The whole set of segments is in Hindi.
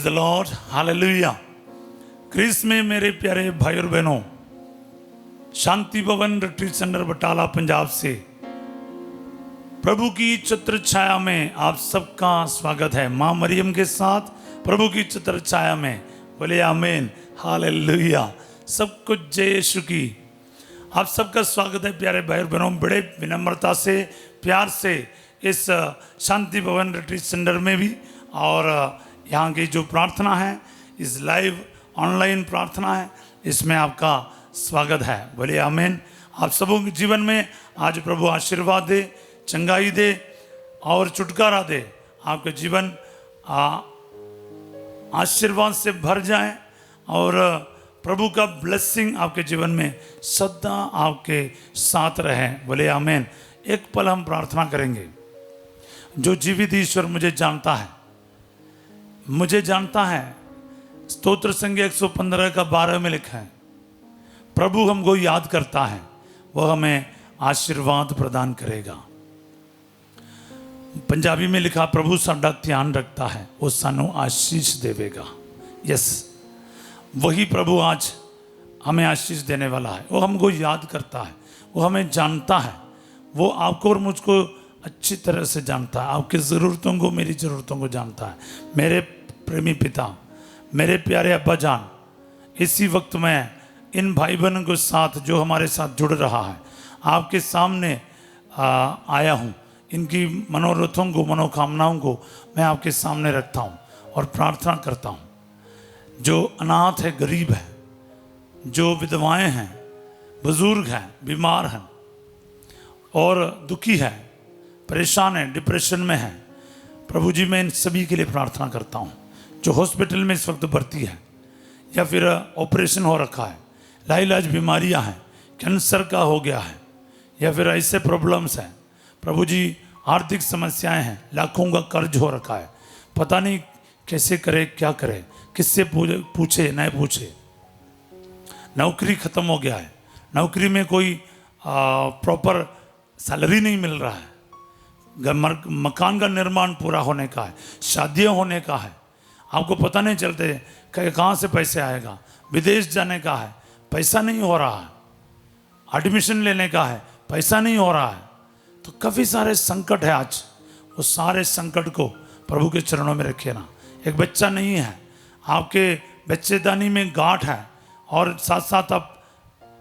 The Lord, hallelujah. क्रिस में मेरे प्यारे भाई और बहनों, शांति भवन रिट्रीट सेंटर बटाला पंजाब से प्रभु की छत्र छाया में आप सबका स्वागत है। माँ मरियम के साथ प्रभु की छत्र छाया में बोले आमीन, हालेलुया। सब कुछ जय यीशु की। आप सबका स्वागत है प्यारे भाई और बहनों। बड़े विनम्रता से प्यार से इस शांति भवन रिट्रीट सेंटर में भी और यहाँ की जो प्रार्थना है, इस लाइव ऑनलाइन प्रार्थना है, इसमें आपका स्वागत है। बोले आमीन। आप सबों के जीवन में आज प्रभु आशीर्वाद दे, चंगाई दे और छुटकारा दे। आपके जीवन आशीर्वाद से भर जाए और प्रभु का ब्लेसिंग आपके जीवन में सदा आपके साथ रहे। बोले आमीन। एक पल हम प्रार्थना करेंगे। जो जीवित ईश्वर मुझे जानता है, स्तोत्र संख्या 115 का 12 में लिखा है, प्रभु हमको याद करता है, वह हमें आशीर्वाद प्रदान करेगा। पंजाबी में लिखा, प्रभु साडा ध्यान रखता है, वो सानू आशीष देवेगा। यस, वही प्रभु आज हमें आशीष देने वाला है। वो हमको याद करता है, वो हमें जानता है, वो आपको और मुझको अच्छी तरह से जानता है। आपकी ज़रूरतों को, मेरी ज़रूरतों को जानता है। मेरे प्रेमी पिता, मेरे प्यारे अब्बा जान, इसी वक्त मैं इन भाई बहनों के साथ जो हमारे साथ जुड़ रहा है, आपके सामने आया हूँ। इनकी मनोरथों को, मनोकामनाओं को मैं आपके सामने रखता हूँ और प्रार्थना करता हूँ। जो अनाथ है, गरीब है, जो विधवाएं हैं, बुजुर्ग हैं, बीमार हैं और दुखी है, परेशान है, डिप्रेशन में है, प्रभु जी मैं इन सभी के लिए प्रार्थना करता हूँ। जो हॉस्पिटल में इस वक्त भर्ती है या फिर ऑपरेशन हो रखा है, लाइलाज बीमारियां हैं, कैंसर का हो गया है या फिर ऐसे प्रॉब्लम्स हैं, प्रभु जी आर्थिक समस्याएं हैं, लाखों का कर्ज हो रखा है, पता नहीं कैसे करे, क्या करे, किससे पूछे नहीं पूछे, नौकरी ख़त्म हो गया है, नौकरी में कोई प्रॉपर सैलरी नहीं मिल रहा है, मकान का निर्माण पूरा होने का है, शादियां होने का है, आपको पता नहीं चलते कहाँ से पैसे आएगा, विदेश जाने का है, पैसा नहीं हो रहा है, एडमिशन लेने का है, पैसा नहीं हो रहा है, तो काफ़ी सारे संकट है। आज वो सारे संकट को प्रभु के चरणों में रखिए ना। एक बच्चा नहीं है, आपके बच्चेदानी में गांठ है और साथ साथ आप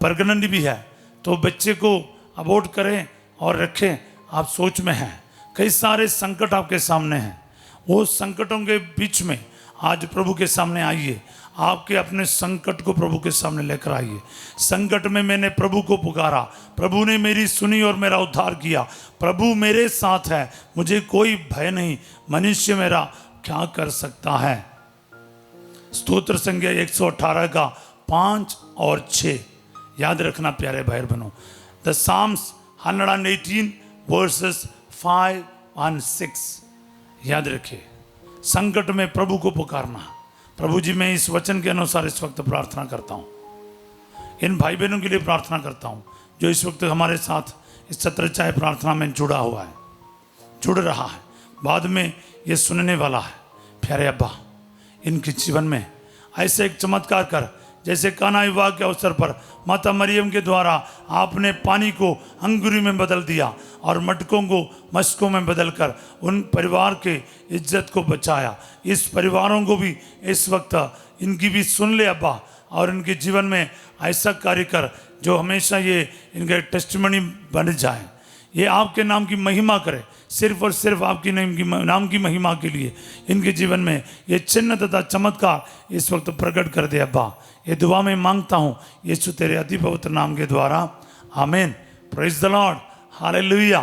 प्रेग्नेंट भी है, तो बच्चे को अबॉर्ट करें और रखें, आप सोच में हैं। कई सारे संकट आपके सामने हैं। वो संकटों के बीच में आज प्रभु के सामने आइए। आपके अपने संकट को प्रभु के सामने लेकर आइए। संकट में मैंने प्रभु को पुकारा, प्रभु ने मेरी सुनी और मेरा उद्धार किया। प्रभु मेरे साथ है, मुझे कोई भय नहीं, मनुष्य मेरा क्या कर सकता है। स्तोत्र संख्या 118 का 5 और 6 याद रखना प्यारे भाई बहनों। द साम्स 118 वर्सेस 5 and 6 याद रखिए। संकट में प्रभु को पुकारना। प्रभु जी मैं इस वचन के अनुसार इस वक्त प्रार्थना करता हूँ। इन भाई बहनों के लिए प्रार्थना करता हूँ जो इस वक्त हमारे साथ इस छत्र छाया प्रार्थना में जुड़ा हुआ है, जुड़ रहा है, बाद में ये सुनने वाला है। प्यारे अब्बा, इनके जीवन में ऐसे एक चमत्कार कर, जैसे काना विवाह के अवसर पर माता मरियम के द्वारा आपने पानी को अंगूरी में बदल दिया और मटकों को मशकों में बदलकर उन परिवार के इज्जत को बचाया। इस परिवारों को भी इस वक्त इनकी भी सुन ले अब्बा, और इनके जीवन में ऐसा कार्य कर जो हमेशा ये इनके टेस्टिमनी बन जाए। ये आपके नाम की महिमा करे, सिर्फ और सिर्फ आपकी नाम की महिमा के लिए इनके जीवन में ये चिन्ह तथा चमत्कार इस वक्त प्रकट कर दे अब्बा। ये दुआ में मांगता हूँ यीशु तेरे अति पवित्र नाम के द्वारा, आमीन। Praise the Lord, hallelujah.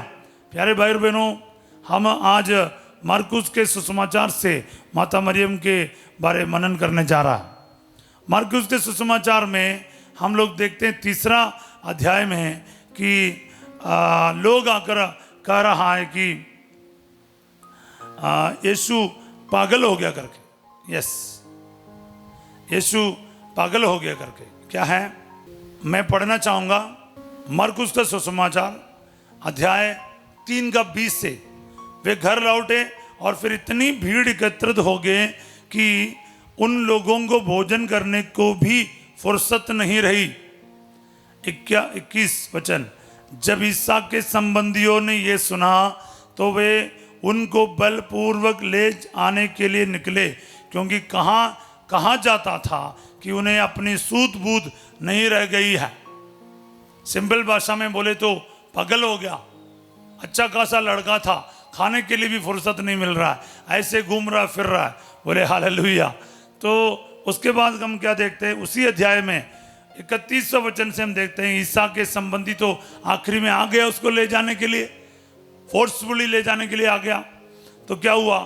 प्यारे भाई और बहनों, हम आज मरकुस के सुसमाचार से माता मरियम के बारे मनन करने जा रहा है। मरकुस के सुसमाचार में हम लोग देखते हैं 3 अध्याय में कि लोग आकर कह रहा है कि यीशु पागल हो गया करके। यस, यीशु पागल हो गया करके क्या है, मैं पढ़ना चाहूँगा मरकुस का सुसमाचार अध्याय 3 का 20 से। वे घर लौटे और फिर इतनी भीड़ एकत्रित हो गए कि उन लोगों को भोजन करने को भी फुर्सत नहीं रही। 21 वचन, जब इसहाक के संबंधियों ने यह सुना तो वे उनको बलपूर्वक ले आने के लिए निकले, क्योंकि कहा जाता था कि उन्हें अपनी सूत बूत नहीं रह गई है। सिंपल भाषा में बोले तो पागल हो गया। अच्छा खासा लड़का था, खाने के लिए भी फुर्सत नहीं मिल रहा है, ऐसे घूम रहा फिर रहा है। बोले हालेलुया। तो उसके बाद हम क्या देखते हैं, उसी अध्याय में 31वां वचन से हम देखते हैं इसहाक के संबंधी तो आखिरी में आ गया उसको ले जाने के लिए, फोर्सफुली ले जाने के लिए आ गया। तो क्या हुआ,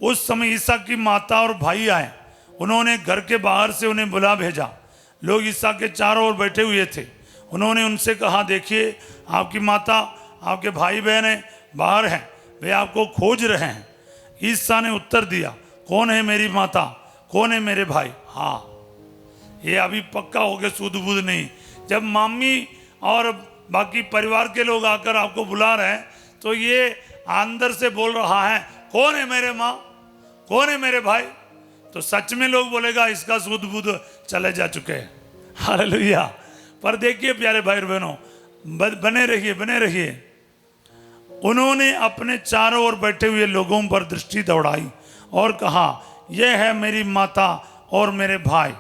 उस समय इसहाक की माता और भाई आए, उन्होंने घर के बाहर से उन्हें बुला भेजा। लोग इसहाक के चारों ओर बैठे हुए थे। उन्होंने उनसे कहा, देखिए आपकी माता आपके भाई बहन बाहर हैं, वे आपको खोज रहे हैं। ईसा ने उत्तर दिया, कौन है मेरी माता, कौन है मेरे भाई? हाँ, ये अभी पक्का हो गया, सूद बूद नहीं। जब मम्मी और बाकी परिवार के लोग आकर आपको बुला रहे हैं तो ये अंदर से बोल रहा है, कौन है मेरे माँ, कौन है मेरे भाई? तो सच में लोग बोलेगा इसका सूद बूद चले जा चुके हैं। हालेलुया। पर देखिए प्यारे भाई और बहनों, बने रहिए, बने रहिए। उन्होंने अपने चारों ओर बैठे हुए लोगों पर दृष्टि दौड़ाई और कहा, यह है मेरी माता और मेरे भाई।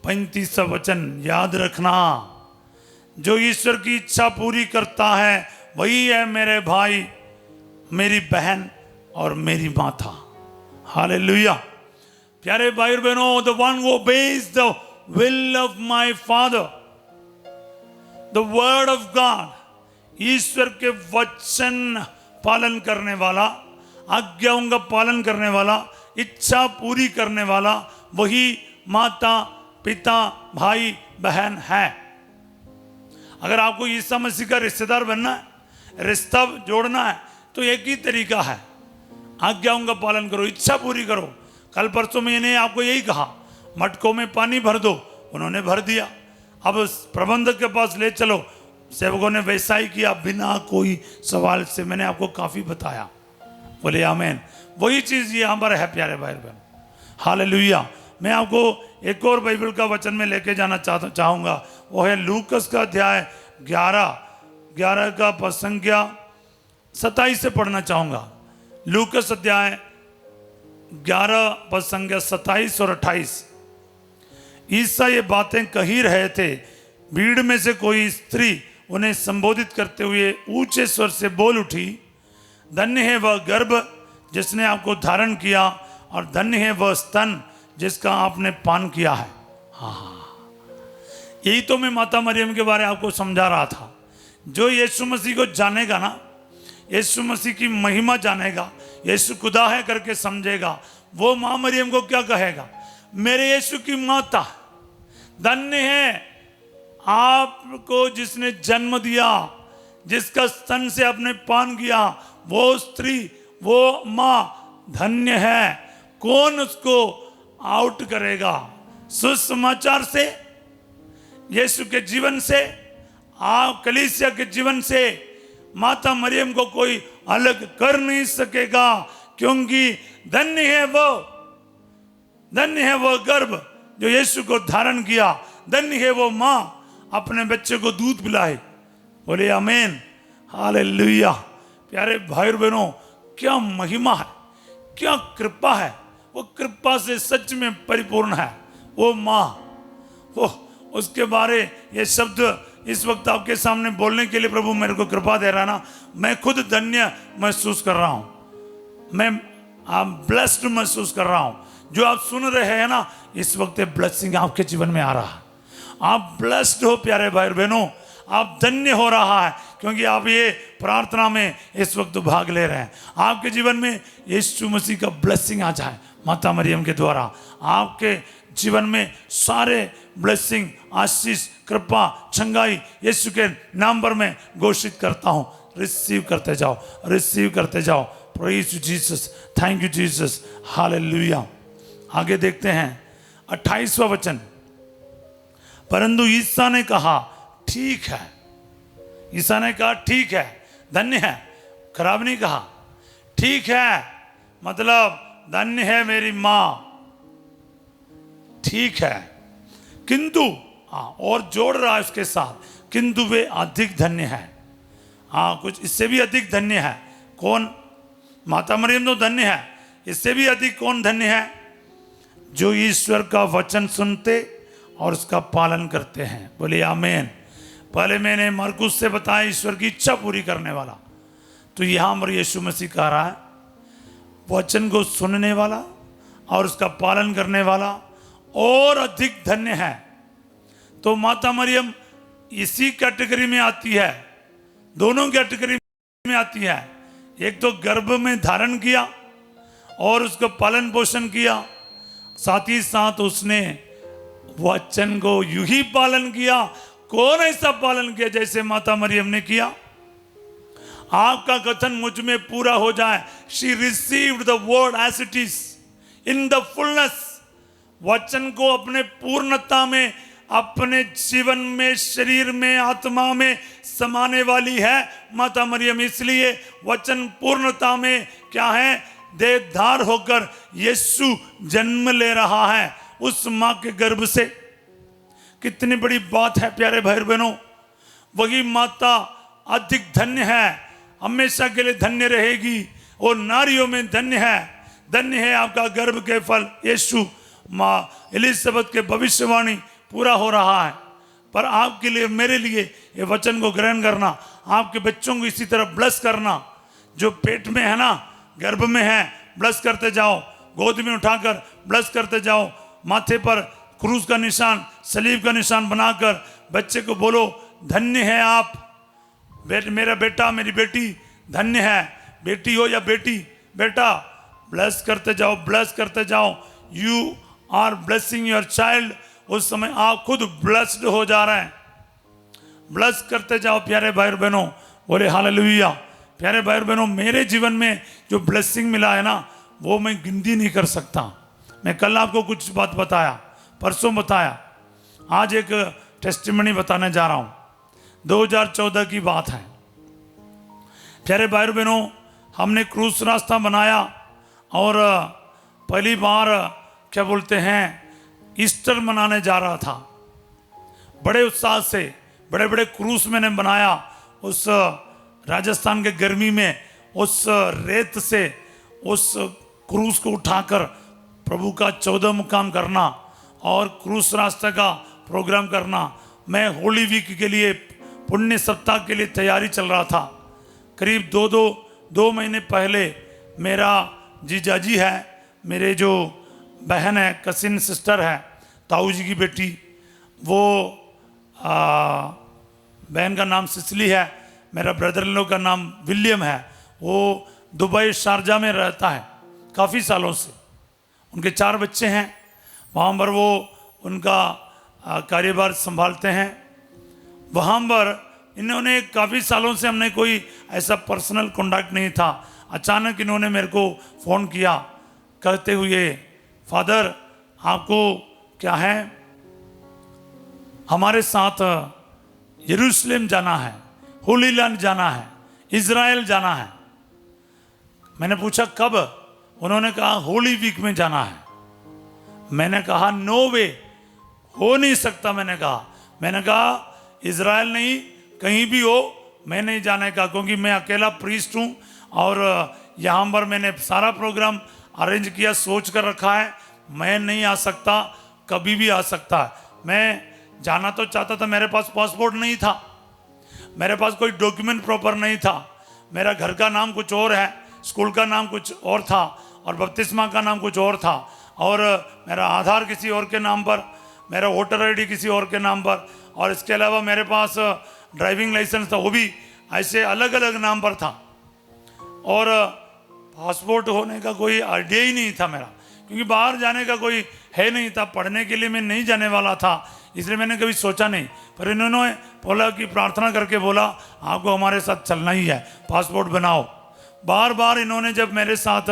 35वां वचन याद रखना, जो ईश्वर की इच्छा पूरी करता है वही है मेरे भाई, मेरी बहन और मेरी माता। हालेलुया। प्यारे भाई और बहनों, the one who obeys the will of my father, the word of God, ईश्वर के वचन पालन करने वाला, आज्ञाओं का पालन करने वाला, इच्छा पूरी करने वाला, वही माता पिता भाई बहन है। अगर आपको ईसा मसीह का रिश्तेदार बनना है, रिश्ता जोड़ना है, तो एक ही तरीका है, आज्ञाओं का पालन करो, इच्छा पूरी करो। कल परसों मैंने आपको यही कहा, मटकों में पानी भर दो, उन्होंने भर दिया। अब प्रबंधक के पास ले चलो, सेवकों ने वैसा ही किया बिना कोई सवाल से। मैंने आपको काफी बताया। बोले आमीन। वही चीज यहाँ पर है प्यारे भाई बहन। हालेलुया। मैं आपको एक और बाइबल का वचन में लेके जाना चाहूंगा, वो है लूकस का अध्याय 11 का पद संख्या 27 से पढ़ना चाहूंगा। लूकस अध्याय 11 पद संख्या 27 और 28। ईसा ये बातें कही रहे थे, भीड़ में से कोई स्त्री उन्हें संबोधित करते हुए ऊंचे स्वर से बोल उठी, धन्य है वह गर्भ जिसने आपको धारण किया और धन्य है वह स्तन जिसका आपने पान किया है। हाँ, यही तो मैं माता मरियम के बारे में आपको समझा रहा था। जो यीशु मसीह को जानेगा ना, यीशु मसीह की महिमा जानेगा, यीशु खुदा है करके समझेगा, वो माँ मरियम को क्या कहेगा, मेरे यीशु की माता, धन्य है आपको जिसने जन्म दिया, जिसका स्तन से आपने पान किया, वो स्त्री, वो माँ धन्य है। कौन उसको आउट करेगा? सुसमाचार से, यीशु के जीवन से, आप कलीसिया के जीवन से माता मरियम को कोई अलग कर नहीं सकेगा, क्योंकि धन्य है वो गर्भ जो यीशु को धारण किया, धन्य है वो माँ अपने बच्चे को दूध पिलाए। बोले आमीन। हालेलुया। प्यारे भाई और बहनों, क्या महिमा है, क्या कृपा है। वो कृपा से सच में परिपूर्ण है वो माँ। वो उसके बारे ये शब्द इस वक्त आपके सामने बोलने के लिए प्रभु मेरे को कृपा दे रहा ना, मैं खुद धन्य महसूस कर रहा हूँ। मैं आप ब्लेस्ड महसूस कर रहा हूँ। जो आप सुन रहे हैं ना, इस वक्त ब्लेसिंग आपके जीवन में आ रहा है। आप ब्लेस्ड हो प्यारे भाई बहनों, आप धन्य हो रहा है, क्योंकि आप ये प्रार्थना में इस वक्त भाग ले रहे हैं। आपके जीवन में यीशु मसीह का ब्लेसिंग आ जाए माता मरियम के द्वारा। आपके जीवन में सारे ब्लेसिंग, आशीष, कृपा, चंगाई यीशु के नाम पर मैं घोषित करता हूँ। रिसीव करते जाओ, रिसीव करते जाओ। Praise you Jesus, thank you Jesus, hallelujah. आगे देखते हैं 28वां वचन। परंतु ईसा ने कहा ठीक है। ईसा ने कहा ठीक है, धन्य है, खराब नहीं कहा, ठीक है। मतलब धन्य है मेरी माँ, ठीक है, किंतु और जोड़ रहा है उसके साथ, किंतु वे अधिक धन्य है। कुछ इससे भी अधिक धन्य है। कौन? माता मरियम तो धन्य है, इससे भी अधिक कौन धन्य है? जो ईश्वर का वचन सुनते और उसका पालन करते हैं। बोले आमीन। पहले मैंने मरकुस से बताया ईश्वर की इच्छा पूरी करने वाला, तो यहां पर यीशु मसीह कह रहा है वचन को सुनने वाला और उसका पालन करने वाला और अधिक धन्य है। तो माता मरियम इसी कैटेगरी में आती है, दोनों कैटेगरी में आती है। एक तो गर्भ में धारण किया और उसका पालन पोषण किया, साथ ही साथ उसने वचन को यूं ही पालन किया। कौन ऐसा पालन किया जैसे माता मरियम ने किया? आपका कथन मुझ में पूरा हो जाए। She received the word as it is in the fullness. वचन को अपने पूर्णता में, अपने जीवन में, शरीर में, आत्मा में समाने वाली है माता मरियम। इसलिए वचन पूर्णता में क्या है? देहधार होकर यीशु जन्म ले रहा है उस मां के गर्भ से। कितनी बड़ी बात है प्यारे भाई बहनों। वही माता अधिक धन्य है, हमेशा के लिए धन्य रहेगी। वो नारियों में धन्य है। धन्य है आपका गर्भ के फल यीशु। माँ एलिजाबेथ के भविष्यवाणी पूरा हो रहा है। पर आपके लिए, मेरे लिए ये वचन को ग्रहण करना, आपके बच्चों को इसी तरह ब्लेस करना। जो पेट में है ना, गर्भ में है, ब्लेस करते जाओ। गोद में उठाकर ब्लेस करते जाओ। माथे पर क्रूस का निशान, सलीब का निशान बनाकर बच्चे को बोलो धन्य है आप, मेरा बेटा, मेरी बेटी धन्य है। बेटी हो या बेटी, बेटा ब्लेस करते जाओ, ब्लेस करते जाओ। You are blessing your child. उस समय आप खुद ब्लेस्ड हो जा रहे हैं। ब्लेस करते जाओ प्यारे भाई बहनों। बोले हालेलुया। प्यारे भाई बहनों, मेरे जीवन में जो ब्लेसिंग मिला है ना, वो मैं गिनती नहीं कर सकता। मैं कल आपको कुछ बात बताया, परसों बताया, आज एक टेस्टिमनी बताने जा रहा हूं। 2014 की बात है प्यारे भाई बहनों। हमने क्रूस रास्ता बनाया और पहली बार क्या बोलते हैं, ईस्टर मनाने जा रहा था। बड़े उत्साह से बड़े बड़े क्रूस मैंने बनाया। उस राजस्थान के गर्मी में उस रेत से उस क्रूस को उठाकर प्रभु का 14 मुकाम करना और क्रूस रास्ते का प्रोग्राम करना। मैं होली वीक के लिए, पुण्य सप्ताह के लिए तैयारी चल रहा था। करीब दो महीने पहले मेरा जीजाजी है, मेरे जो बहन है, कसिन सिस्टर है, ताऊ जी की बेटी, वो बहन का नाम सिसली है, मेरा ब्रदर इन लोग का नाम विलियम है। वो दुबई शारजा में रहता है काफ़ी सालों से। उनके 4 बच्चे हैं। वहाँ पर वो उनका कार्यभार संभालते हैं। वहाँ पर इन्होंने काफ़ी सालों से, हमने कोई ऐसा पर्सनल कॉन्टैक्ट नहीं था। अचानक इन्होंने मेरे को फ़ोन किया कहते हुए, फादर आपको क्या है, हमारे साथ यरूशलेम जाना है, होली लैंड जाना है, इज़राइल जाना है। मैंने पूछा कब? उन्होंने कहा होली वीक में जाना है। मैंने कहा नो वे, हो नहीं सकता। मैंने कहा इज़राइल नहीं, कहीं भी हो, मैं नहीं जाने का, क्योंकि मैं अकेला प्रीस्ट हूँ और यहाँ पर मैंने सारा प्रोग्राम अरेंज किया, सोच कर रखा है। मैं नहीं आ सकता, कभी भी आ सकता है। मैं जाना तो चाहता था, मेरे पास पासपोर्ट नहीं था, मेरे पास कोई डॉक्यूमेंट प्रॉपर नहीं था। मेरा घर का नाम कुछ और है, स्कूल का नाम कुछ और था और बपतिस्मा का नाम कुछ और था, और मेरा आधार किसी और के नाम पर, मेरा वोटर आईडी किसी और के नाम पर, और इसके अलावा मेरे पास ड्राइविंग लाइसेंस था, वो भी ऐसे अलग अलग नाम पर था। और पासपोर्ट होने का कोई आइडिया ही नहीं था मेरा, क्योंकि बाहर जाने का कोई है नहीं था। पढ़ने के लिए मैं नहीं जाने वाला था, इसलिए मैंने कभी सोचा नहीं। पर इन्होंने बोला कि प्रार्थना करके बोला आपको हमारे साथ चलना ही है, पासपोर्ट बनाओ। बार बार इन्होंने जब मेरे साथ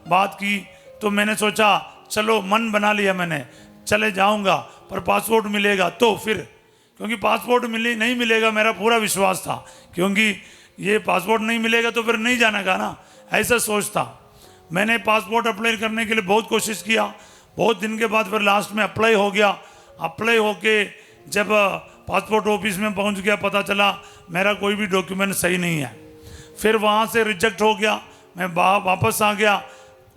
बात की तो मैंने सोचा चलो, मन बना लिया मैंने, चले जाऊंगा, पर पासपोर्ट मिलेगा तो फिर, क्योंकि पासपोर्ट नहीं मिलेगा मेरा पूरा विश्वास था, क्योंकि ये पासपोर्ट नहीं मिलेगा तो फिर नहीं जाने का ना, ऐसा सोच था। मैंने पासपोर्ट अप्लाई करने के लिए बहुत कोशिश किया, बहुत दिन के बाद फिर लास्ट में अप्लाई हो गया। अप्लाई होके जब पासपोर्ट ऑफिस में पहुंच गया, पता चला मेरा कोई भी डॉक्यूमेंट सही नहीं है। फिर वहाँ से रिजेक्ट हो गया, मैं वापस आ गया।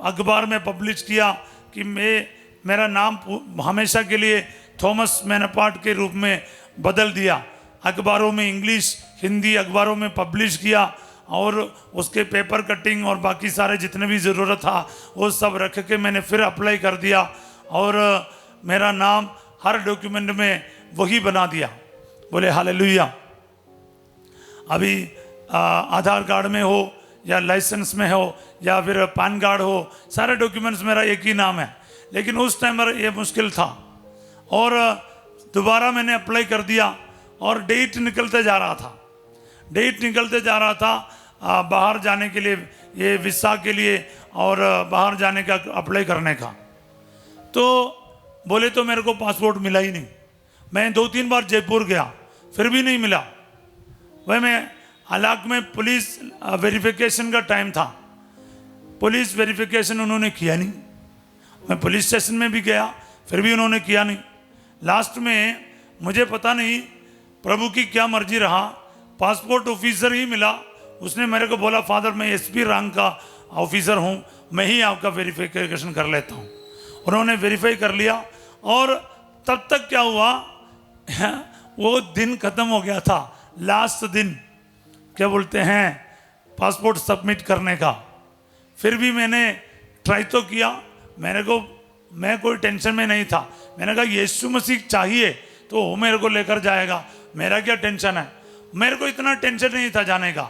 अखबार में पब्लिश किया कि मेरा नाम हमेशा के लिए थॉमस मैनपार्ट के रूप में बदल दिया। अखबारों में इंग्लिश हिंदी अखबारों में पब्लिश किया और उसके पेपर कटिंग और बाकी सारे जितने भी ज़रूरत था वो सब रख के मैंने फिर अप्लाई कर दिया और मेरा नाम हर डॉक्यूमेंट में वही बना दिया। बोले हालेलुया। अभी आधार कार्ड में हो या लाइसेंस में हो या फिर पैन कार्ड हो, सारे डॉक्यूमेंट्स मेरा एक ही नाम है। लेकिन उस टाइम पर ये मुश्किल था और दोबारा मैंने अप्लाई कर दिया और डेट निकलते जा रहा था, डेट निकलते जा रहा था बाहर जाने के लिए, ये वीसा के लिए और बाहर जाने का अप्लाई करने का। तो बोले तो मेरे को पासपोर्ट मिला ही नहीं। मैं 2-3 बार जयपुर गया फिर भी नहीं मिला। वह मैं हालांकि में पुलिस वेरिफिकेशन का टाइम था, पुलिस वेरिफिकेशन उन्होंने किया नहीं। मैं पुलिस स्टेशन में भी गया फिर भी उन्होंने किया नहीं। लास्ट में मुझे पता नहीं प्रभु की क्या मर्जी रहा, पासपोर्ट ऑफिसर ही मिला। उसने मेरे को बोला फादर मैं एसपी रैंक का ऑफिसर हूँ, मैं ही आपका वेरिफिकेशन कर लेता हूँ। उन्होंने वेरीफाई कर लिया और तब तक क्या हुआ वो दिन ख़त्म हो गया था, लास्ट दिन क्या बोलते हैं पासपोर्ट सबमिट करने का। फिर भी मैंने ट्राई तो किया, मैं कोई टेंशन में नहीं था। मैंने कहा यीशु मसीह चाहिए तो वो मेरे को लेकर जाएगा, मेरा क्या टेंशन है। मेरे को इतना टेंशन नहीं था जाने का,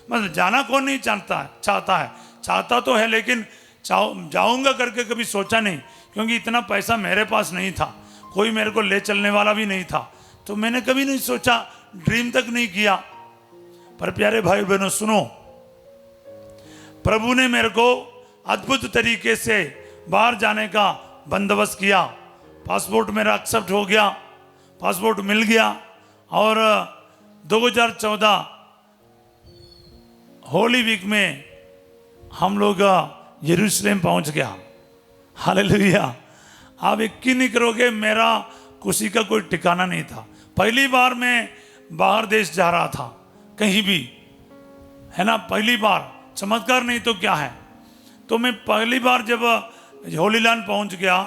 मतलब जाना कौन नहीं चाहता है, चाहता तो है लेकिन जाऊंगा करके कभी सोचा नहीं, क्योंकि इतना पैसा मेरे पास नहीं था, कोई मेरे को ले चलने वाला भी नहीं था। तो मैंने कभी नहीं सोचा, ड्रीम तक नहीं किया। पर प्यारे भाई बहनों सुनो, प्रभु ने मेरे को अद्भुत तरीके से बाहर जाने का बंदोबस्त किया। पासपोर्ट मेरा एक्सेप्ट हो गया, पासपोर्ट मिल गया और 2014 होली वीक में हम लोग यरूशलेम पहुंच गया। हालेलुया। आप यकीन नहीं करोगे मेरा खुशी का कोई ठिकाना नहीं था। पहली बार मैं बाहर देश जा रहा था कहीं भी, है ना, पहली बार, चमत्कार नहीं तो क्या है। तो मैं पहली बार जब होली लैंड पहुंच गया,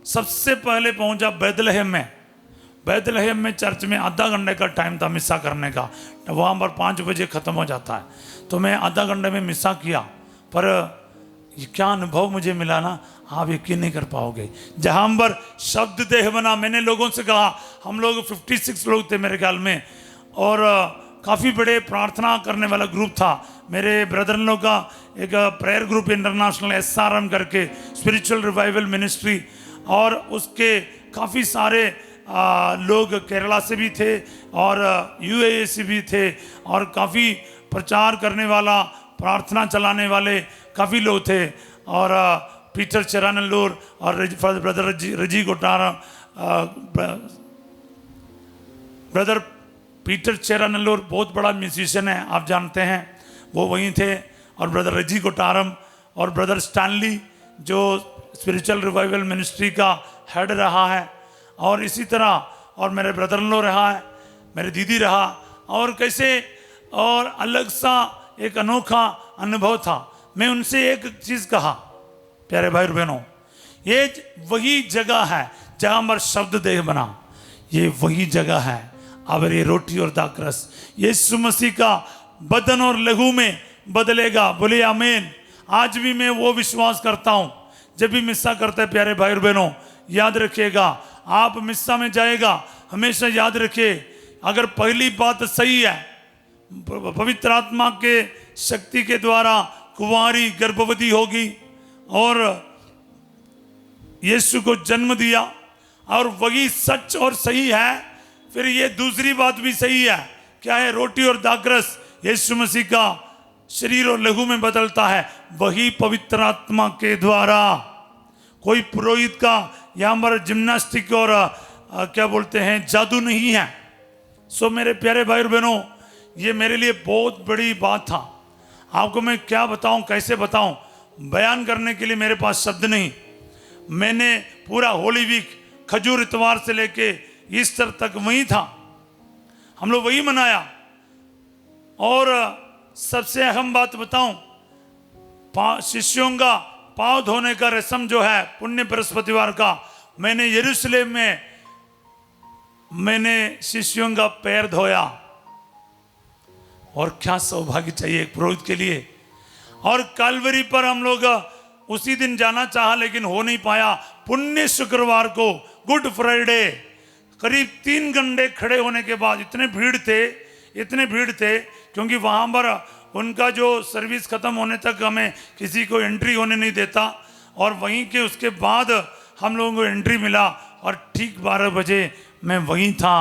सबसे पहले पहुंचा बैतलहम में। बैतलहम में चर्च में आधा घंटे का टाइम था मिस्सा करने का, वहाँ पर 5 बजे ख़त्म हो जाता है। तो मैं आधा घंटे में मिस्सा किया, पर ये क्या अनुभव मुझे मिला ना, आप यकीन नहीं कर पाओगे। जहाँ पर शब्द देह बना, मैंने लोगों से कहा, हम लोग 56 लोग थे मेरे ख्याल में और काफ़ी बड़े प्रार्थना करने वाला ग्रुप था। मेरे ब्रदर लोग का एक प्रेयर ग्रुप इंटरनेशनल SRM करके, स्पिरिचुअल रिवाइवल मिनिस्ट्री, और उसके काफ़ी सारे लोग केरला से भी थे और UAE से भी थे और काफ़ी प्रचार करने वाला, प्रार्थना चलाने वाले काफ़ी लोग थे। और पीटर चेरानल्लूर और ब्रदर रजी गोटारा, ब्रदर पीटर चेरानल्लूर बहुत बड़ा म्यूजिशियन है, आप जानते हैं, वो वहीं थे। और ब्रदर रजी गोटारम और ब्रदर स्टैनली जो स्पिरिचुअल रिवाइवल मिनिस्ट्री का हेड रहा है, और इसी तरह और मेरे ब्रदर लो रहा है, मेरे दीदी रहा, और कैसे और अलग सा एक अनोखा अनुभव था। मैं उनसे एक चीज़ कहा, प्यारे भाई बहनों, ये वही जगह है जहाँ पर शब्द देह बना, ये वही जगह है। अब ये रोटी और दाखरस यीशु मसीह का बदन और लहू में बदलेगा। बोले आमीन। आज भी मैं वो विश्वास करता हूँ। जब भी मिस्सा करते हैं प्यारे भाई बहनों, याद रखिएगा, आप मिस्सा में जाएगा हमेशा याद रखिए, अगर पहली बात सही है, पवित्र आत्मा के शक्ति के द्वारा कुंवारी गर्भवती होगी और यीशु को जन्म दिया, और वही सच और सही है। फिर ये दूसरी बात भी सही है, क्या है? रोटी और दाखरस यीशु मसीह का शरीर और लहू में बदलता है, वही पवित्र आत्मा के द्वारा। कोई पुरोहित का यहाँ पर जिम्नास्टिक और क्या बोलते हैं जादू नहीं है। सो मेरे प्यारे भाई और बहनों, ये मेरे लिए बहुत बड़ी बात था। आपको मैं क्या बताऊं, कैसे बताऊं, बयान करने के लिए मेरे पास शब्द नहीं। मैंने पूरा होली वीक खजूर इतवार से लेके ईस्टर तक वहीं था, हम लोग वही मनाया। और सबसे अहम बात बताऊं, शिष्यों का पांव धोने का रस्म जो है पुण्य बृहस्पतिवार का, मैंने यरूशलेम में मैंने शिष्यों का पैर धोया। और क्या सौभाग्य चाहिए एक पुरोहित के लिए। और कैलवरी पर हम लोग उसी दिन जाना चाहा लेकिन हो नहीं पाया। पुण्य शुक्रवार को गुड फ्राइडे करीब 3 घंटे खड़े होने के बाद इतने भीड़ थे क्योंकि वहाँ पर उनका जो सर्विस ख़त्म होने तक हमें किसी को एंट्री होने नहीं देता। और वहीं के उसके बाद हम लोगों को एंट्री मिला और ठीक 12 बजे मैं वहीं था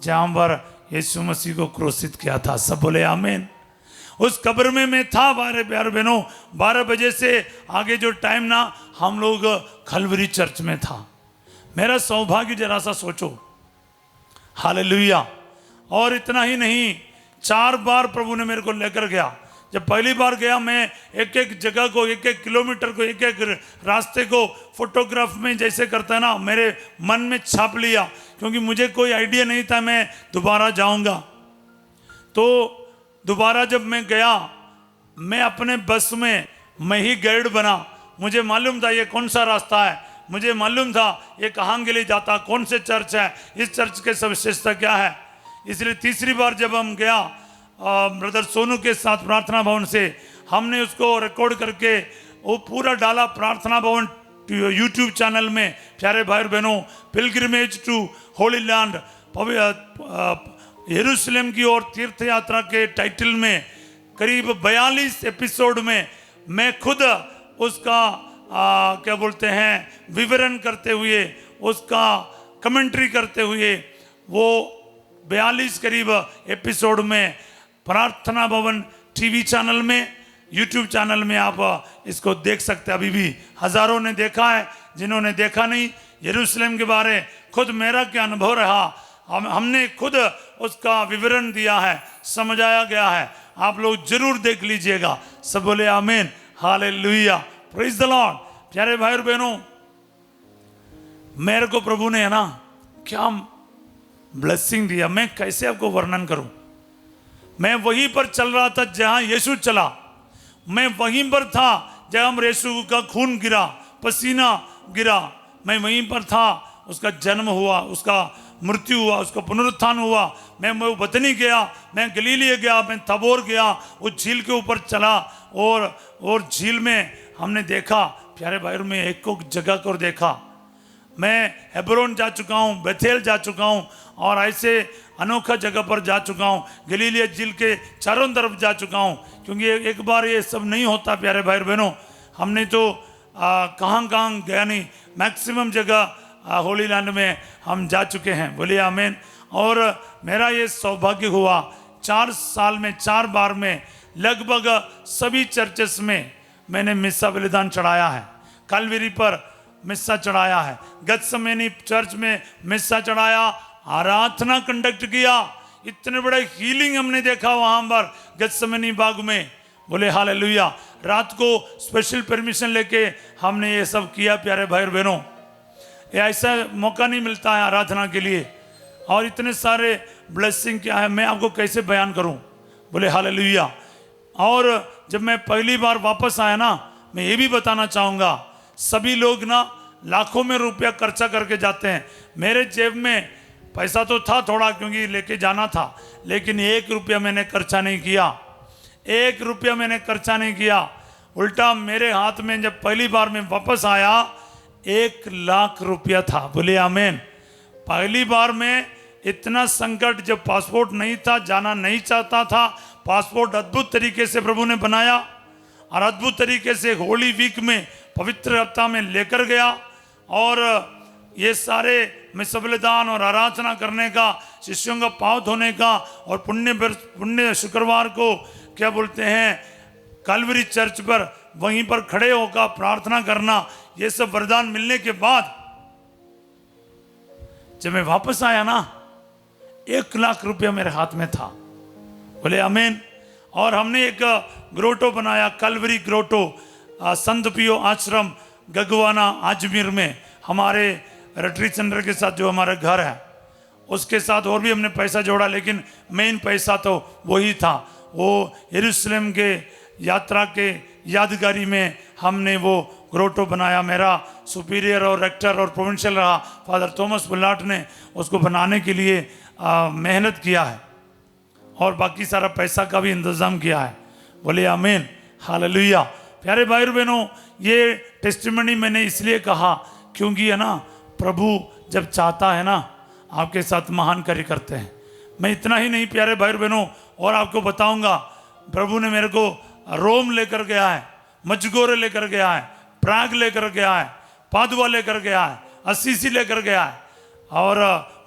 जहाँ पर यीशु मसीह को क्रूसित किया था। सब बोले आमीन। उस कब्र में मैं था 12 बहनों, 12 बजे से आगे जो टाइम ना हम लोग कैलवरी चर्च में था। मेरा सौभाग्य जरा सा सोचो, हालेलुया। और इतना ही नहीं, 4 बार प्रभु ने मेरे को लेकर गया। जब पहली बार गया मैं एक एक जगह को, एक एक किलोमीटर को, एक एक रास्ते को फोटोग्राफ में जैसे करता है ना, मेरे मन में छाप लिया क्योंकि मुझे कोई आइडिया नहीं था मैं दोबारा जाऊंगा। तो दोबारा जब मैं गया, मैं अपने बस में मैं ही गाइड बना। मुझे मालूम था ये कौन सा रास्ता है, मुझे मालूम था ये कहाँ के लिए जाता, कौन से चर्च है, इस चर्च के सविशेषता क्या है। इसलिए तीसरी बार जब हम गया ब्रदर सोनू के साथ प्रार्थना भवन से, हमने उसको रिकॉर्ड करके वो पूरा डाला प्रार्थना भवन यूट्यूब चैनल में। प्यारे भाई और बहनों, पिलग्रिमेज टू होली लैंड, यरूशलेम की ओर तीर्थ यात्रा के टाइटल में करीब 42 एपिसोड में मैं खुद उसका क्या बोलते हैं विवरण करते हुए, उसका कमेंट्री करते हुए, वो 42 करीब एपिसोड में प्रार्थना भवन टीवी चैनल में, यूट्यूब चैनल में आप इसको देख सकते हैं। अभी भी हजारों ने देखा है, जिन्होंने देखा नहीं, यरूशलेम के बारे खुद मेरा क्या अनुभव रहा, हमने खुद उसका विवरण दिया है, समझाया गया है। आप लोग जरूर देख लीजिएगा। सब बोले आमीन, हालेलुया, प्रेज द लॉर्ड। प्यारे भाई और बहनों, मेरे को प्रभु ने है ना क्या ब्लेसिंग दिया, मैं कैसे आपको वर्णन करूं। मैं वहीं पर चल रहा था जहां यीशु चला, मैं वहीं पर था जहां यीशु का खून गिरा, पसीना गिरा, मैं वहीं पर था। उसका जन्म हुआ, उसका मृत्यु हुआ, उसका पुनरुत्थान हुआ। मैं वो बतनी गया, मैं गलीलिया गया, मैं तबोर गया, उस झील के ऊपर चला और झील में हमने देखा। प्यारे भाइयों, में एक जगह को देखा। मैं हेब्रोन जा चुका हूँ, बेथेल जा चुका हूँ और ऐसे अनोखा जगह पर जा चुका हूँ। गलीलिया झील के चारों तरफ जा चुका हूँ, क्योंकि एक बार ये सब नहीं होता। प्यारे भाई बहनों, हमने तो कहाँ गया नहीं, मैक्सिमम जगह होली लैंड में हम जा चुके हैं। बोलिए आमीन। और मेरा ये सौभाग्य हुआ 4 साल में 4 बार में लगभग सभी चर्चेस में मैंने मिस्सा बलिदान चढ़ाया है। कैलवरी पर मिस्सा चढ़ाया है, गत्समेनी चर्च में मिस्सा चढ़ाया, आराधना कंडक्ट किया। इतने बड़े हीलिंग हमने देखा वहां पर गत्समेनी बाग में। बोले हालेलुया। रात को स्पेशल परमिशन लेके हमने ये सब किया। प्यारे भाई और बहनों, ये ऐसा मौका नहीं मिलता है आराधना के लिए, और इतने सारे ब्लेसिंग क्या है, मैं आपको कैसे बयान करूं। बोले हालेलुया। और जब मैं पहली बार वापस आया ना, मैं ये भी बताना चाहूँगा, सभी लोग ना लाखों में रुपया खर्चा करके जाते हैं। मेरे जेब में पैसा तो था थोड़ा, क्योंकि लेके जाना था, लेकिन 1 रुपया मैंने खर्चा नहीं किया। 1 रुपया मैंने खर्चा नहीं किया। उल्टा मेरे हाथ में जब पहली बार मैं वापस आया 1 लाख रुपया था। बोले आमीन। पहली बार में इतना संकट, जब पासपोर्ट नहीं था, जाना नहीं चाहता था, पासपोर्ट अद्भुत तरीके से प्रभु ने बनाया और अद्भुत तरीके से होली वीक में पवित्र हफ्ता में लेकर गया। और ये सारे मिस्सा बलिदान और आराधना करने का, शिष्यों का पाँव धोने का, और पुण्य शुक्रवार को क्या बोलते हैं कैलवरी चर्च पर वहीं पर खड़े होकर प्रार्थना करना, ये सब वरदान मिलने के बाद जब मैं वापस आया ना, 1 लाख रुपया मेरे हाथ में था। बोले आमीन। और हमने एक ग्रोटो बनाया, कैलवरी ग्रोटो, संत पियो आश्रम गगवाना अजमेर में हमारे रिट्रीट सेंटर के साथ जो हमारा घर है उसके साथ और भी हमने पैसा जोड़ा, लेकिन मेन पैसा तो वही था। वो यरूशलेम के यात्रा के यादगारी में हमने वो ग्रोटो बनाया। मेरा सुपीरियर और रेक्टर और प्रोविंशियल रहा फादर थॉमस बुलाट ने उसको बनाने के लिए मेहनत किया है और बाकी सारा पैसा का भी इंतज़ाम किया है। बोले आमीन, हालेलुया। प्यारे भाई और बहनों, ये टेस्टिमनी मैंने इसलिए कहा क्योंकि है ना, प्रभु जब चाहता है ना आपके साथ महान कार्य करते हैं। मैं इतना ही नहीं प्यारे भाई और बहनों, और आपको बताऊंगा, प्रभु ने मेरे को रोम लेकर गया है, मजगोरे लेकर गया है, प्राग लेकर गया है, पादुआ लेकर गया है, असीसी लेकर गया है और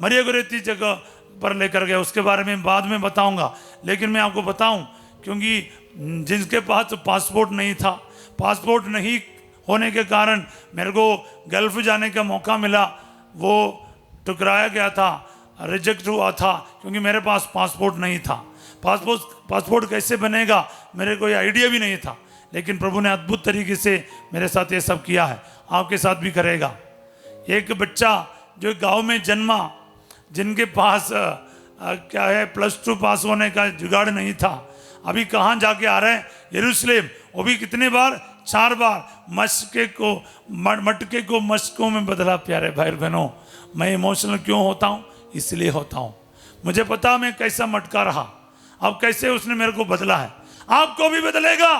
मरिया गोरेती जगह पर लेकर गया। उसके बारे में बाद में बताऊंगा, लेकिन मैं आपको बताऊं क्योंकि जिनके पास पासपोर्ट नहीं था, पासपोर्ट नहीं होने के कारण मेरे को गल्फ जाने का मौका मिला, वो ठुकराया गया था, रिजेक्ट हुआ था क्योंकि मेरे पास पासपोर्ट नहीं था। पासपोर्ट कैसे बनेगा मेरे कोई आइडिया भी नहीं था, लेकिन प्रभु ने अद्भुत तरीके से मेरे साथ ये सब किया है, आपके साथ भी करेगा। एक बच्चा जो गांव में जन्मा, जिनके पास क्या है +2 पास होने का जुगाड़ नहीं था, अभी कहाँ जाके आ रहे हैं, यरूशलेम, वो भी कितने बार, 4 बार मटके को मशकों में बदला। प्यारे भाई बहनों, मैं इमोशनल क्यों होता हूँ, इसलिए होता हूँ, मुझे पता मैं कैसा मटका रहा, अब कैसे उसने मेरे को बदला है, आपको भी बदलेगा।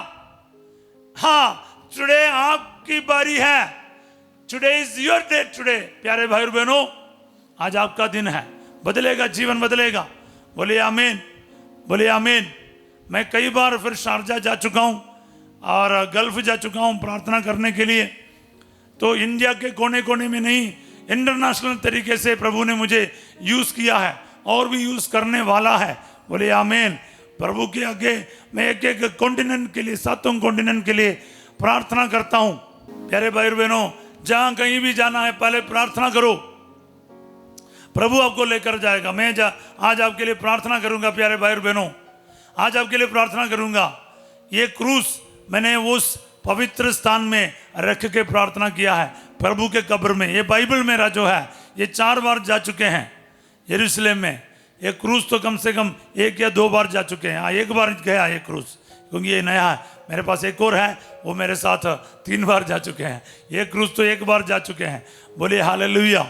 हाँ, टुडे आपकी बारी है, today is your day. Today प्यारे भाई और बहनों, आज आपका दिन है, बदलेगा, जीवन बदलेगा। बोले आमीन, बोले आमीन। मैं कई बार फिर शारजा जा चुका हूँ और गल्फ जा चुका हूँ प्रार्थना करने के लिए, तो इंडिया के कोने कोने में नहीं, इंटरनेशनल तरीके से प्रभु ने मुझे यूज़ किया है और भी यूज़ करने वाला है। बोले आमीन। प्रभु के आगे मैं एक एक कॉन्टिनेंट के लिए, 7 कॉन्टिनेंट के लिए प्रार्थना करता हूँ। प्यारे भाई बहनों, जहाँ कहीं भी जाना है पहले प्रार्थना करो, प्रभु आपको लेकर जाएगा। मैं आज आपके लिए प्रार्थना करूंगा प्यारे भाई और बहनों, आज आपके लिए प्रार्थना करूंगा। ये क्रूस मैंने उस पवित्र स्थान में रख के प्रार्थना किया है, प्रभु के कब्र में। ये बाइबल मेरा जो है, ये 4 बार जा चुके हैं यरूशलेम में। ये क्रूस तो कम से कम 1 या 2 बार जा चुके हैं। हाँ, 1 बार गया ये क्रूस, क्योंकि ये नया है। मेरे पास एक और है, वो मेरे साथ 3 बार जा चुके हैं। ये क्रूस तो 1 बार जा चुके हैं। बोले हालेलुया।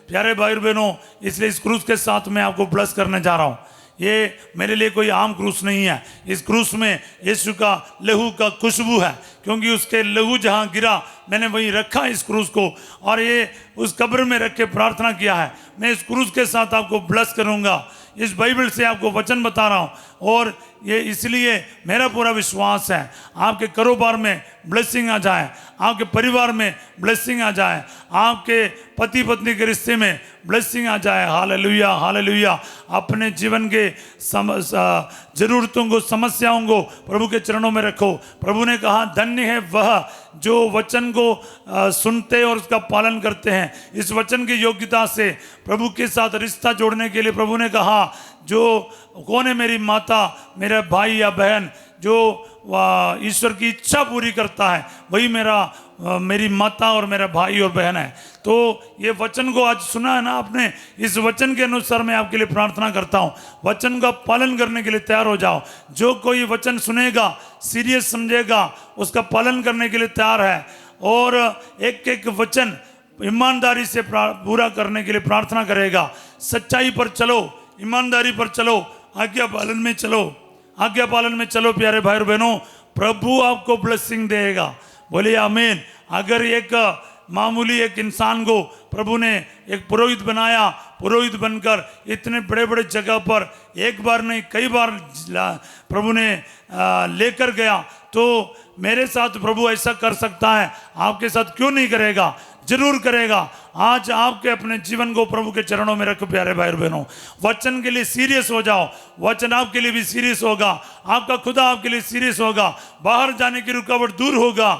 प्यारे भाई और बहनों, इसलिए इस क्रूस के साथ मैं आपको ब्लेस करने जा रहा हूँ। ये मेरे लिए कोई आम क्रूस नहीं है। इस क्रूस में यीशु का लहू का खुशबू है, क्योंकि उसके लहू जहाँ गिरा मैंने वहीं रखा इस क्रूस को, और ये उस कब्र में रख के प्रार्थना किया है। मैं इस क्रूस के साथ आपको ब्लेस करूँगा। इस बाइबल से आपको वचन बता रहा हूँ, और ये इसलिए मेरा पूरा विश्वास है आपके कारोबार में ब्लेसिंग आ जाए, आपके परिवार में ब्लेसिंग आ जाए, आपके पति पत्नी के रिश्ते में ब्लेसिंग आ जाए। Hallelujah, hallelujah. अपने जीवन के जरूरतों को, समस्याओं को प्रभु के चरणों में रखो। प्रभु ने कहा धन्य है वह जो वचन को सुनते और उसका पालन करते हैं। इस वचन की योग्यता से प्रभु के साथ रिश्ता जोड़ने के लिए प्रभु ने कहा, जो कौन है मेरी माता, मेरा भाई या बहन, जो ईश्वर की इच्छा पूरी करता है, वही मेरी माता और मेरा भाई और बहन है। तो ये वचन को आज सुना है ना आपने, इस वचन के अनुसार मैं आपके लिए प्रार्थना करता हूँ। वचन का पालन करने के लिए तैयार हो जाओ। जो कोई वचन सुनेगा, सीरियस समझेगा, उसका पालन करने के लिए तैयार है, और एक एक वचन ईमानदारी से पूरा करने के लिए प्रार्थना करेगा। सच्चाई पर चलो, ईमानदारी पर चलो, आज्ञा पालन में चलो, आज्ञा पालन में चलो। प्यारे भाई और बहनों, प्रभु आपको ब्लेसिंग देगा। बोलिए आमीन। अगर एक मामूली एक इंसान को प्रभु ने एक पुरोहित बनाया, पुरोहित बनकर इतने बड़े बड़े जगह पर एक बार नहीं कई बार प्रभु ने लेकर गया, तो मेरे साथ प्रभु ऐसा कर सकता है, आपके साथ क्यों नहीं करेगा? जरूर करेगा। आज आपके अपने जीवन को प्रभु के चरणों में रखो। प्यारे भाई और बहनों, वचन के लिए सीरियस हो जाओ। वचन आपके लिए भी सीरियस होगा, आपका खुदा आपके लिए सीरियस होगा। बाहर जाने की रुकावट दूर होगा।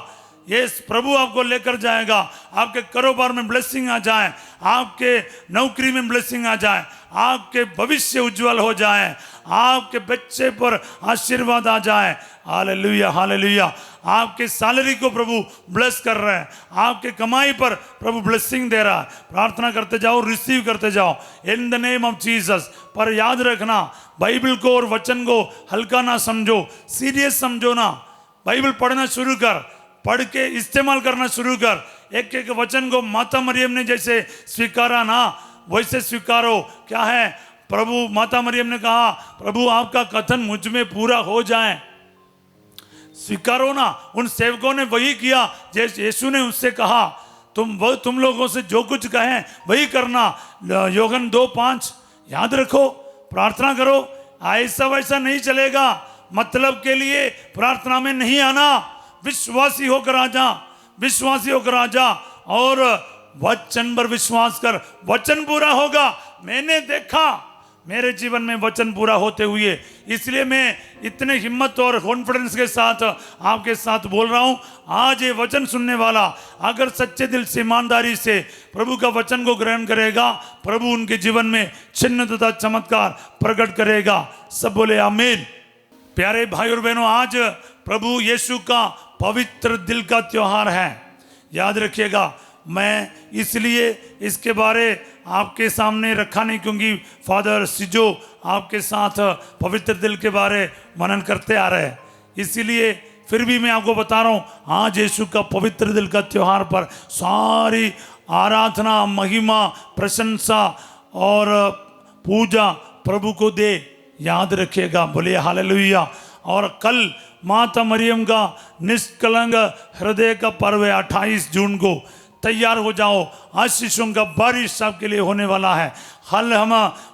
ये प्रभु आपको लेकर जाएगा। आपके कारोबार में ब्लेसिंग आ जाए, आपके नौकरी में ब्लेसिंग आ जाए, आपके भविष्य उज्जवल हो जाए, आपके बच्चे पर आशीर्वाद आ जाए। Hallelujah hallelujah. आपके सैलरी को प्रभु ब्लेस कर रहे हैं, आपके कमाई पर प्रभु ब्लेसिंग दे रहा है। प्रार्थना करते जाओ, रिसीव करते जाओ in the name of Jesus. पर याद रखना, बाइबल को और वचन को हल्का ना समझो, सीरियस समझो ना। बाइबल पढ़ना शुरू कर, पढ़ के इस्तेमाल करना शुरू कर। एक एक वचन को माता मरियम ने जैसे स्वीकारा ना, वैसे स्वीकारो। क्या है, प्रभु माता मरियम ने कहा, प्रभु आपका कथन मुझ में पूरा हो जाए, स्वीकारो ना। उन सेवकों ने वही किया जैसे यीशु ने उससे कहा, तुम लोगों से जो कुछ कहें वही करना। यूहन्ना 2:5 याद रखो, प्रार्थना करो। ऐसा वैसा नहीं चलेगा, मतलब के लिए प्रार्थना में नहीं आना। विश्वासी होकर आ जा, विश्वासी होकर आ जा और वचन पर विश्वास कर, वचन पूरा होगा। मैंने देखा मेरे जीवन में वचन पूरा होते हुए, इसलिए मैं इतने हिम्मत और कॉन्फिडेंस के साथ आपके साथ बोल रहा हूं। आज ये वचन सुनने वाला अगर सच्चे दिल से ईमानदारी से प्रभु का वचन को ग्रहण करेगा, प्रभु उनके जीवन में चिन्ह तथा चमत्कार प्रकट करेगा। सब बोले आमीन। प्यारे भाई और बहनों, आज प्रभु यीशु का पवित्र दिल का त्योहार है। याद रखिएगा, मैं इसलिए इसके बारे आपके सामने रखा नहीं क्योंकि फादर सिजो आपके साथ पवित्र दिल के बारे मनन करते आ रहे हैं, इसीलिए फिर भी मैं आपको बता रहा हूँ। आज यीशु का पवित्र दिल का त्योहार पर सारी आराधना, महिमा, प्रशंसा और पूजा प्रभु को दे। याद रखिएगा, बोलिए हालेलुया। और कल माता मरियम का निष्कलंक हृदय का पर्व है, 28 जून को। तैयार हो जाओ, आशीषों का बारिश आपके लिए होने वाला है। हल हम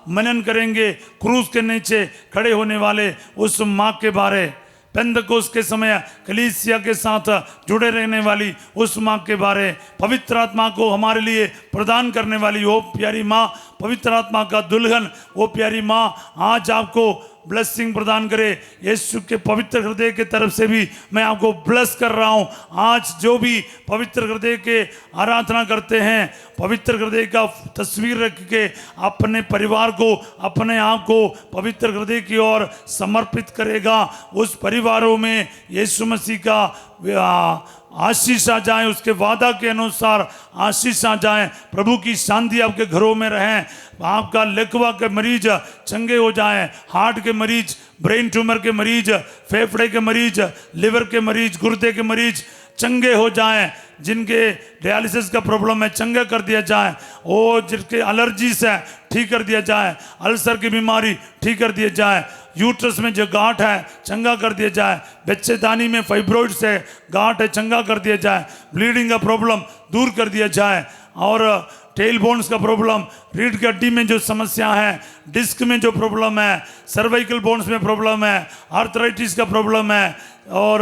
मनन करेंगे क्रूस के नीचे खड़े होने वाले उस माँ के बारे, पेंतकोस्त के समय कलीसिया के साथ जुड़े रहने वाली उस माँ के बारे, पवित्र आत्मा को हमारे लिए प्रदान करने वाली वो प्यारी माँ, पवित्र आत्मा का दुल्हन वो प्यारी माँ आज आपको ब्लेसिंग प्रदान करे। यीशु के पवित्र हृदय के तरफ से भी मैं आपको ब्लेस कर रहा हूँ। आज जो भी पवित्र हृदय के आराधना करते हैं, पवित्र हृदय का तस्वीर रख के अपने परिवार को, अपने आप को पवित्र हृदय की ओर समर्पित करेगा, उस परिवारों में यीशु मसीह का आशीष आ जाए, उसके वादा के अनुसार आशीष आ जाए। प्रभु की शांति आपके घरों में रहें। आपका लकवा के मरीज चंगे हो जाएं, हार्ट के मरीज, ब्रेन ट्यूमर के मरीज, फेफड़े के मरीज, लिवर के मरीज, गुर्दे के मरीज चंगे हो जाएं। जिनके डायलिसिस का प्रॉब्लम है चंगा कर दिया जाए, और जिनके एलर्जीज है ठीक कर दिया जाए, अल्सर की बीमारी ठीक कर दिया जाए, यूट्रस में जो गांठ है चंगा कर दिया जाए, बच्चेदानी में फाइब्रोइड्स है, गांठ है चंगा कर दिया जाए, ब्लीडिंग का प्रॉब्लम दूर कर दिया जाए, और टेल बोन्स का प्रॉब्लम, रीढ़ की हड्डी में जो समस्या है, डिस्क में जो प्रॉब्लम है, सर्वाइकल बोन्स में प्रॉब्लम है, आर्थराइटिस का प्रॉब्लम है, और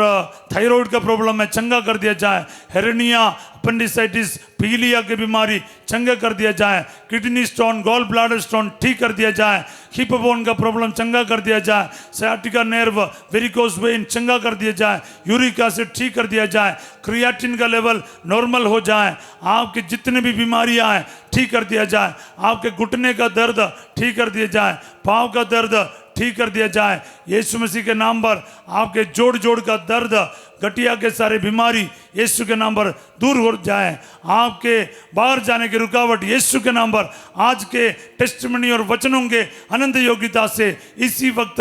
थायराइड का प्रॉब्लम है चंगा कर दिया जाए, हेरेनिया, अपेंडिसाइटिस, पीलिया की बीमारी चंगा कर दिया जाए, kidney stone, gall bladder stone ठीक कर दिया जाए, हिप बोन का प्रॉब्लम चंगा कर दिया जाए, सयाटिका नर्व, वेरिकोस वेन चंगा कर दिया जाए, यूरिक एसिड ठीक कर दिया जाए, क्रिएटिन का लेवल नॉर्मल हो जाए, आपके जितने भी बीमारियां हैं ठीक कर दिया जाए, आपके घुटने का दर्द ठीक कर दिया जाए, पाँव का दर्द ठीक कर दिया जाए। यीशु मसीह के नाम पर आपके जोड़ जोड़ का दर्द, गठिया के सारे बीमारी यीशु के नाम पर दूर हो जाए। आपके बाहर जाने की रुकावट यीशु के नाम पर आज के टेस्टिमनी और वचनों के अनंत योग्यता से इसी वक्त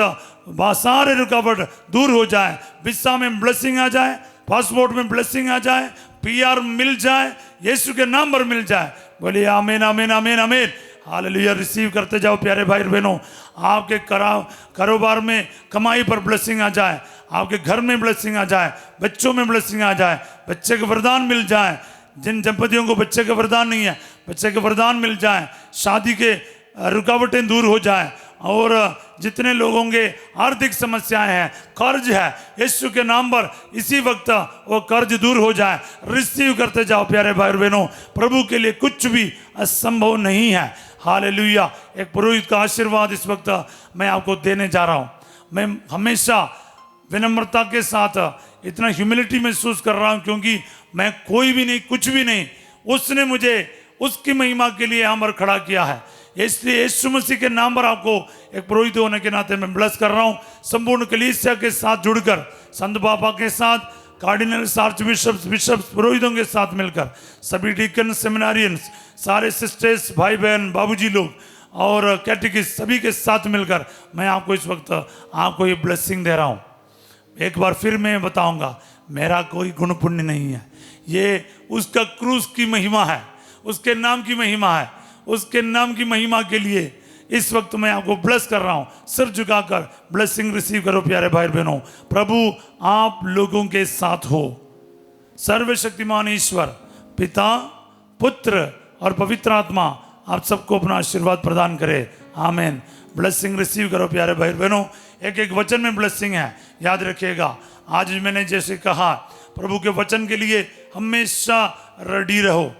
सारे रुकावट दूर हो जाए। वीसा में ब्लेसिंग आ जाए, पासपोर्ट में ब्लेसिंग आ जाए, PR मिल जाए, यीशु के नाम पर मिल जाए। बोलिए आमीन आमीन आमीन आमीन। हालेलुया। रिसीव करते जाओ प्यारे भाई बहनों। आपके कारोबार में कमाई पर ब्लेसिंग आ जाए, आपके घर में ब्लेसिंग आ जाए, बच्चों में ब्लेसिंग आ जाए, बच्चे के वरदान मिल जाए। जिन दंपतियों को बच्चे के वरदान नहीं है, बच्चे के वरदान मिल जाए, शादी के रुकावटें दूर हो जाए, और जितने लोगों के आर्थिक समस्याएं हैं, कर्ज है, यीशु के नाम पर इसी वक्त वो कर्ज दूर हो जाए। रिसीव करते जाओ प्यारे भाई बहनों। प्रभु के लिए कुछ भी असंभव नहीं है। हालेलुया। एक पुरोहित का आशीर्वाद इस वक्त मैं आपको देने जा रहा हूँ। मैं हमेशा विनम्रता के साथ इतना ह्यूमिलिटी महसूस कर रहा हूँ, क्योंकि मैं कोई भी नहीं, कुछ भी नहीं, उसने मुझे उसकी महिमा के लिए यहाँ पर खड़ा किया है। इसलिए यीशु मसीह के नाम पर आपको एक पुरोहित होने के नाते मैं ब्लेस कर रहा हूँ। संपूर्ण कलीसिया के साथ जुड़कर, संत पापा के साथ, कार्डिनल्स, आर्च बिशप्स, पुरोहितों के साथ मिलकर, सभी डीकन, सेमिनारियंस, सारे सिस्टर्स, भाई बहन, बाबूजी लोग और कैटेकिस्ट, सभी के साथ मिलकर मैं आपको इस वक्त आपको ये ब्लेसिंग दे रहा हूँ। एक बार फिर मैं बताऊंगा, मेरा कोई गुण पुण्य नहीं है, ये उसका क्रूस की महिमा है, उसके नाम की महिमा है। उसके नाम की महिमा के लिए इस वक्त मैं आपको ब्लेस कर रहा हूं। सिर झुकाकर ब्लेसिंग रिसीव करो प्यारे भाई बहनों। प्रभु आप लोगों के साथ हो। सर्वशक्तिमान ईश्वर पिता, पुत्र और पवित्र आत्मा आप सबको अपना आशीर्वाद प्रदान करे। आमीन। ब्लेसिंग रिसीव करो प्यारे भाई बहनों। एक एक वचन में ब्लेसिंग है, याद रखिएगा। आज मैंने जैसे कहा, प्रभु के वचन के लिए हमेशा रेडी रहो,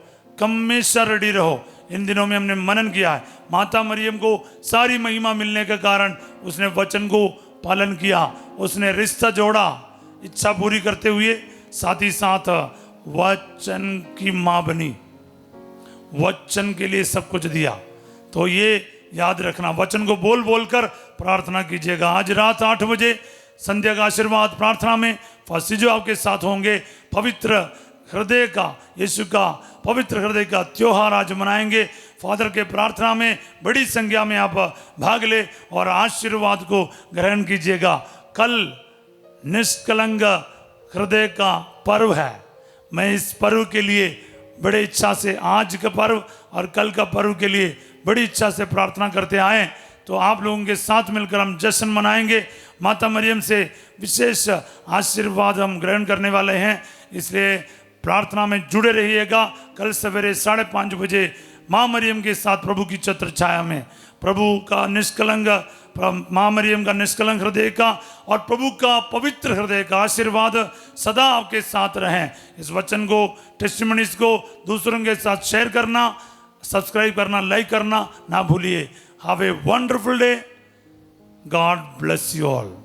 हमेशा रेडी रहो। इन दिनों में हमने मनन किया है, माता मरियम को सारी महिमा मिलने के कारण उसने वचन को पालन किया, उसने रिश्ता जोड़ा इच्छा पूरी करते हुए, साथ ही साथ वचन की माँ बनी, वचन के लिए सब कुछ दिया। तो ये याद रखना, वचन को बोल बोल कर प्रार्थना कीजिएगा। आज रात 8 बजे संध्या का आशीर्वाद प्रार्थना में फासी जो आपके साथ होंगे, पवित्र हृदय का, यीशु का पवित्र हृदय का त्योहार आज मनाएंगे। फादर के प्रार्थना में बड़ी संख्या में आप भाग ले और आशीर्वाद को ग्रहण कीजिएगा। कल निष्कलंक हृदय का पर्व है। मैं इस पर्व के लिए बड़े इच्छा से, आज का पर्व और कल का पर्व के लिए बड़ी इच्छा से प्रार्थना करते आए। तो आप लोगों के साथ मिलकर हम जश्न मनाएंगे। माता मरियम से विशेष आशीर्वाद हम ग्रहण करने वाले हैं, इसलिए प्रार्थना में जुड़े रहिएगा। कल सवेरे 5:30 बजे माँ मरियम के साथ प्रभु की छत्र छाया में, प्रभु का निष्कलंक, माँ मरियम का निष्कलंक हृदय का और प्रभु का पवित्र हृदय का आशीर्वाद सदा आपके साथ रहें। इस वचन को, टेस्टिमनीज को दूसरों के साथ शेयर करना, सब्सक्राइब करना, लाइक करना ना भूलिए। Have a wonderful day. God bless you all.